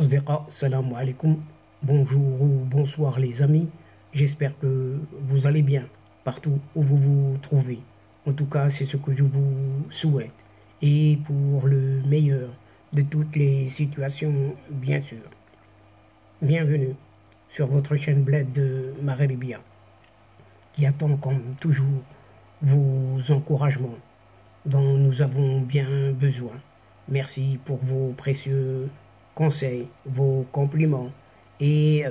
Asdiqa, salam alaikum, bonjour ou bonsoir les amis, j'espère que vous allez bien partout où vous vous trouvez. En tout cas, c'est ce que je vous souhaite. Et pour le meilleur de toutes les situations, bien sûr. Bienvenue sur votre chaîne Bled de Maghrébia, qui attend comme toujours vos encouragements dont nous avons bien besoin. Merci pour vos précieux conseils, vos compliments et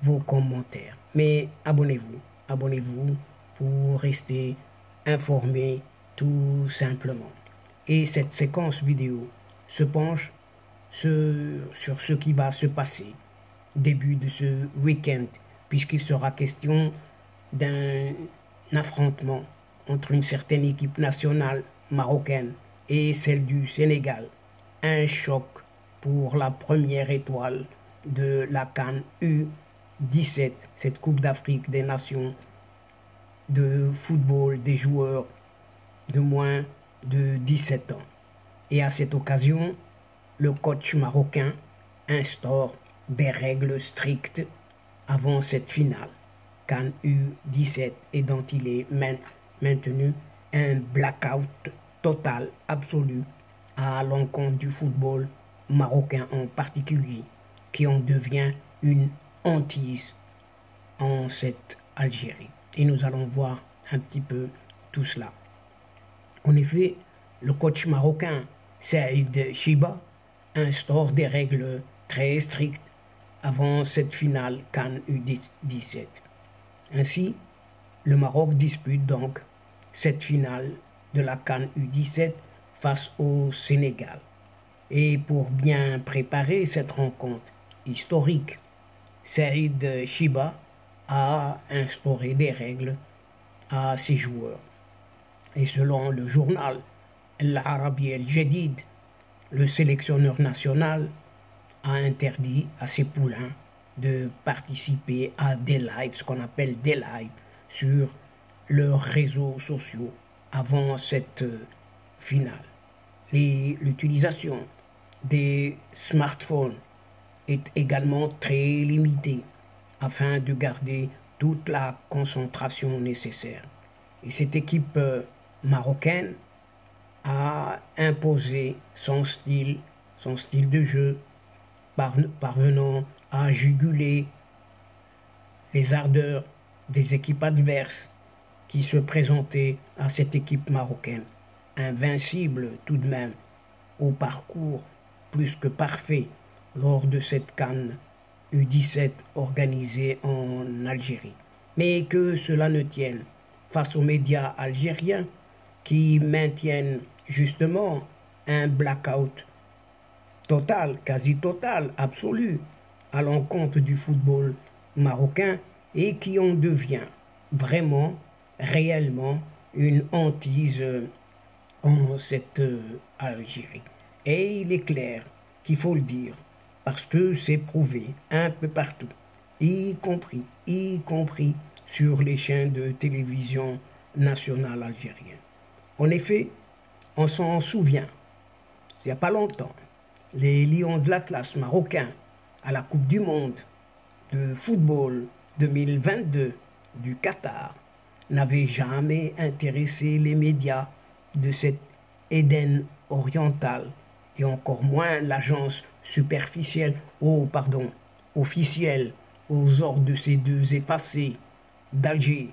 vos commentaires. Mais abonnez-vous pour rester informé tout simplement. Et cette séquence vidéo se penche sur ce qui va se passer début de ce week-end, puisqu'il sera question d'un affrontement entre une certaine équipe nationale marocaine et celle du Sénégal. Un choc pour la première étoile de la CAN U17, cette Coupe d'Afrique des Nations de football des joueurs de moins de 17 ans. Et à cette occasion, le coach marocain instaure des règles strictes avant cette finale CAN U17 et dont il est maintenu un blackout total, absolu, à l'encontre du football marocain en particulier, qui en devient une hantise en cette Algérie. Et nous allons voir un petit peu tout cela. En effet, le coach marocain Saïd Chiba instaure des règles très strictes avant cette finale CAN U17. Ainsi, le Maroc dispute donc cette finale de la CAN U17 face au Sénégal. Et pour bien préparer cette rencontre historique, Saïd Chiba a instauré des règles à ses joueurs. Et selon le journal Al-Arabi El-Jadid, le sélectionneur national a interdit à ses poulains de participer à des lives, ce qu'on appelle des lives, sur leurs réseaux sociaux avant cette finale. L'utilisation des smartphones est également très limitée afin de garder toute la concentration nécessaire. Et cette équipe marocaine a imposé son style de jeu, parvenant à juguler les ardeurs des équipes adverses qui se présentaient à cette équipe marocaine, invincible tout de même, au parcours plus que parfait lors de cette CAN U17 organisée en Algérie. Mais que cela ne tienne face aux médias algériens qui maintiennent justement un blackout total, quasi total, absolu, à l'encontre du football marocain et qui en devient vraiment, réellement, une hantise en cette Algérie. Et il est clair qu'il faut le dire, parce que c'est prouvé un peu partout, y compris sur les chaînes de télévision nationale algérienne. En effet, on s'en souvient, il n'y a pas longtemps, les Lions de l'Atlas marocains à la Coupe du Monde de football 2022 du Qatar n'avaient jamais intéressé les médias de cet Éden oriental et encore moins l'agence officielle aux ordres de ces deux effacés d'Alger,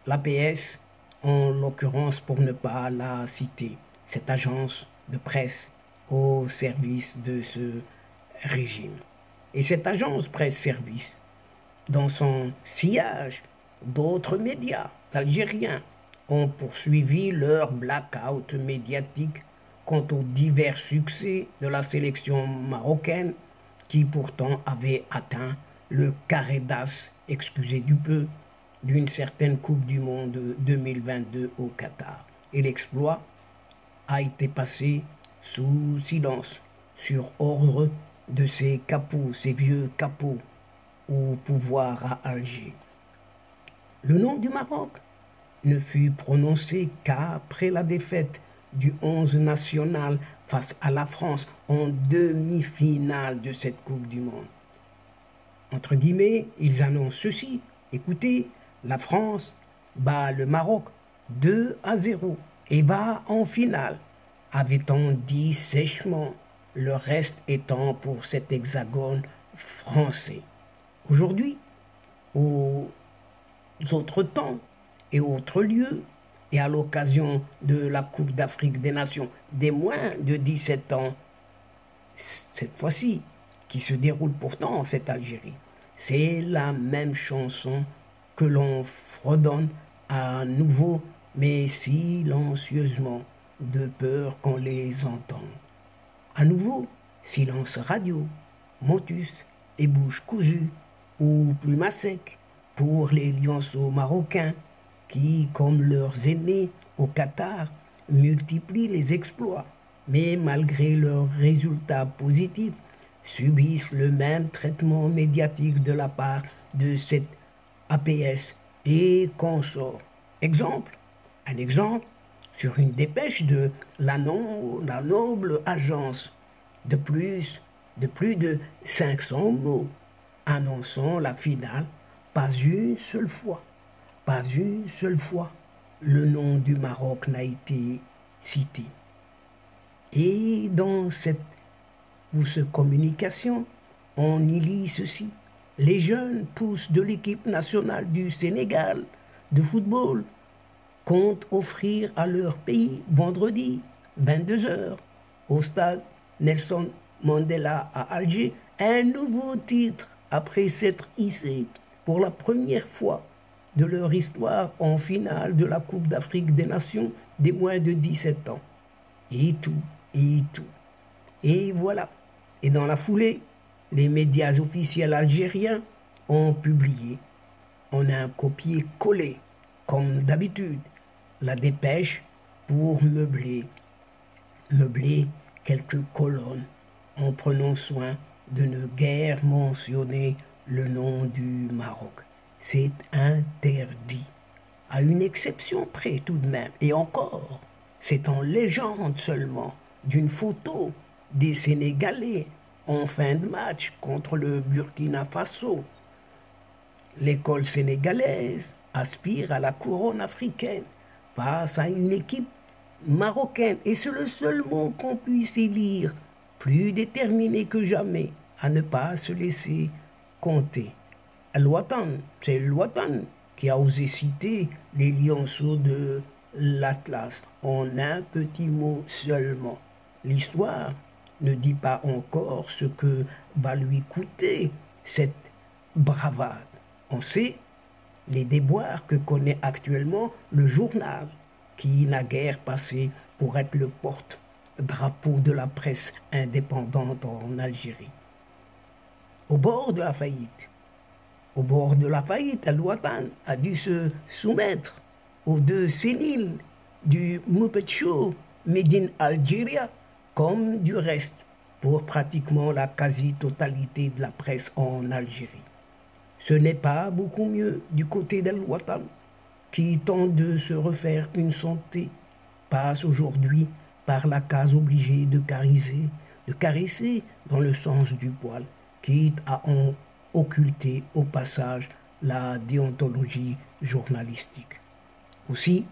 l'APS en l'occurrence pour ne pas la citer, cette agence de presse au service de ce régime. Et cette agence presse-service, dans son sillage, d'autres médias algériens ont poursuivi leur blackout médiatique quant aux divers succès de la sélection marocaine qui pourtant avait atteint le carré d'as, excusez du peu, d'une certaine Coupe du Monde 2022 au Qatar. Et l'exploit a été passé sous silence, sur ordre de ces capots, ces vieux capots au pouvoir à Alger. Le nom du Maroc ne fut prononcé qu'après la défaite du 11 national face à la France en demi-finale de cette Coupe du Monde. Entre guillemets, ils annoncent ceci. Écoutez, la France bat le Maroc 2-0 et va en finale, avait-on dit sèchement, le reste étant pour cet hexagone français. Aujourd'hui, aux autres temps et autres lieux, et à l'occasion de la Coupe d'Afrique des Nations des moins de 17 ans, cette fois-ci, qui se déroule pourtant en cette Algérie, c'est la même chanson que l'on fredonne à nouveau, mais silencieusement, de peur qu'on les entende. À nouveau, silence radio, motus et bouche cousue, ou plume à sec, pour les lionceaux marocains, qui, comme leurs aînés au Qatar, multiplient les exploits, mais malgré leurs résultats positifs, subissent le même traitement médiatique de la part de cette APS et consorts. Un exemple, sur une dépêche de la noble agence de plus de 500 mots, annonçant la finale, pas une seule fois, le nom du Maroc n'a été cité. Et dans cette communication, on y lit ceci. Les jeunes pousses de l'équipe nationale du Sénégal de football comptent offrir à leur pays vendredi 22h au stade Nelson Mandela à Alger un nouveau titre après s'être hissé pour la première fois de leur histoire en finale de la Coupe d'Afrique des Nations des moins de 17 ans. Et tout. Et voilà. Et dans la foulée, les médias officiels algériens ont publié, on a un copier-coller, comme d'habitude, la dépêche pour meubler quelques colonnes en prenant soin de ne guère mentionner le nom du Maroc. C'est interdit, à une exception près tout de même. Et encore, c'est en légende seulement d'une photo des Sénégalais en fin de match contre le Burkina Faso. L'école sénégalaise aspire à la couronne africaine face à une équipe marocaine. Et c'est le seul mot qu'on puisse y lire, plus déterminé que jamais à ne pas se laisser compter. C'est l'Ouatan qui a osé citer les lionceaux de l'Atlas en un petit mot seulement. L'histoire ne dit pas encore ce que va lui coûter cette bravade. On sait les déboires que connaît actuellement le journal, qui n'a guère passé pour être le porte-drapeau de la presse indépendante en Algérie. Au bord de la faillite, Al-Watan a dû se soumettre aux deux séniles du Muppet Show Made in Algeria, comme du reste, pour pratiquement la quasi-totalité de la presse en Algérie. Ce n'est pas beaucoup mieux du côté d'Al-Watan, qui tente de se refaire une santé, passe aujourd'hui par la case obligée de caresser dans le sens du poil, quitte à en occulter au passage la déontologie journalistique. Aussi,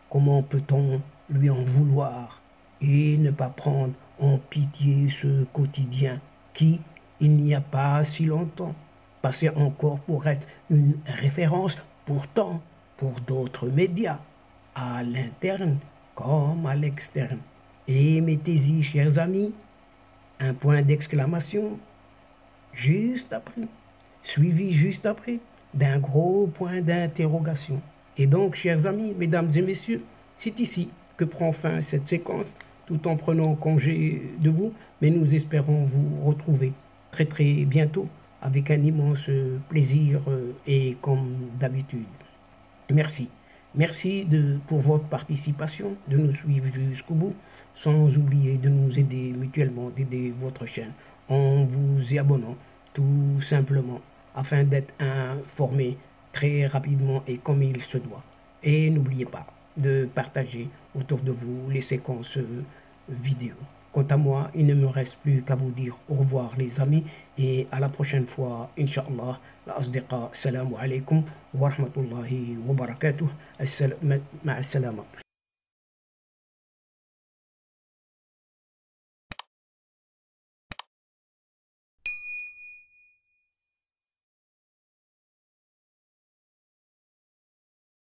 comment peut-on lui en vouloir et ne pas prendre en pitié ce quotidien qui, il n'y a pas si longtemps, passait encore pour être une référence pourtant pour d'autres médias, à l'interne comme à l'externe. Et mettez-y, chers amis, un point d'exclamation suivi juste après d'un gros point d'interrogation. Et donc, chers amis, mesdames et messieurs, c'est ici que prend fin cette séquence, tout en prenant congé de vous, mais nous espérons vous retrouver très très bientôt avec un immense plaisir et comme d'habitude. Merci. Merci pour votre participation, de nous suivre jusqu'au bout, sans oublier de nous aider mutuellement, d'aider votre chaîne, en vous y abonnant tout simplement, afin d'être informé très rapidement et comme il se doit. Et n'oubliez pas de partager autour de vous les séquences vidéo. Quant à moi, il ne me reste plus qu'à vous dire au revoir les amis et à la prochaine fois, Inch'Allah. الأصدقاء السلام عليكم ورحمة الله وبركاته مع السلامة.